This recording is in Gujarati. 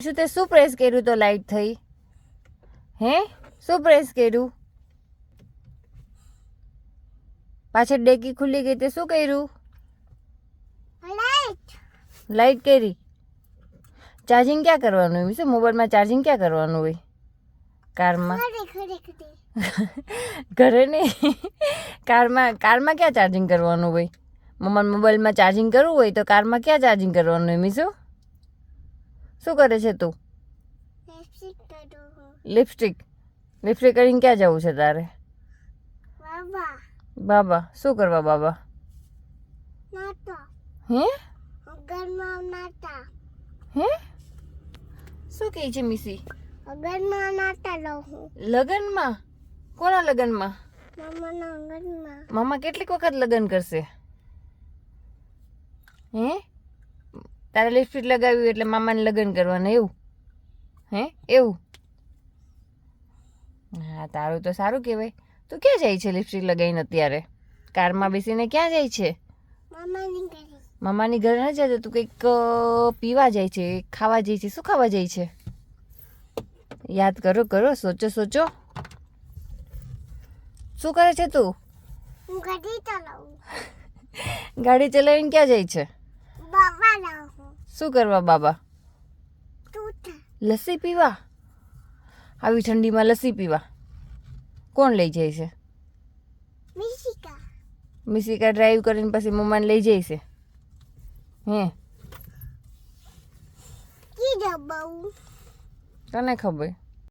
શું તે શું પ્રેસ કર્યું તો લાઈટ થઈ? હે શું પ્રેસ કર્યું? પાછળ ડેકી ખુલ્લી ગઈ તે શું કર્યું? લાઈટ કરી. ચાર્જિંગ ક્યાં કરવાનું હોય? શું મોબાઈલમાં ચાર્જિંગ ક્યાં કરવાનું હોય? કારમાં ઘરે નહીં, કારમાં ક્યાં ચાર્જિંગ કરવાનું હોય? મમ્માને મોબાઈલમાં ચાર્જિંગ કરવું હોય તો કારમાં ક્યાં ચાર્જિંગ કરવાનું હોય? મીસુ શું કરે છે તું? લિપસ્ટિક કરીને ક્યાં જવું છે તારે? બાબા શું કરવા બાબા? હે હે શું કહે છે મિસી? લગનમાં? કોના લગનમાં? મમ્મા કેટલીક વખત લગન કરશે? હે તારે લિપસ્ટિક લગાવ્યું એટલે મામાને લગન કરવાના એવું? હે એવું? હા તારું તો સારું કહેવાય. તું ક્યાં જાય છે લિપસ્ટિક લગાવીને અત્યારે? કારમાં બેસીને ક્યાં જાય છે? મામાની ઘરે નથી જતો. તું કંઈક પીવા જાય છે, ખાવા જાય છે. શું ખાવા જાય છે? યાદ કરો, સોચો. શું કરે છે તું? ગાડી ચલાવીને ક્યાં જાય છે? શું કરવા બાબા? લસ્સી પીવા? આવી ઠંડીમાં લસ્સી પીવા કોણ લઈ જાય છે? મિસિકા ડ્રાઈવ કરીને પછી મમ્માને લઈ જાય છે. હે તને ખબર?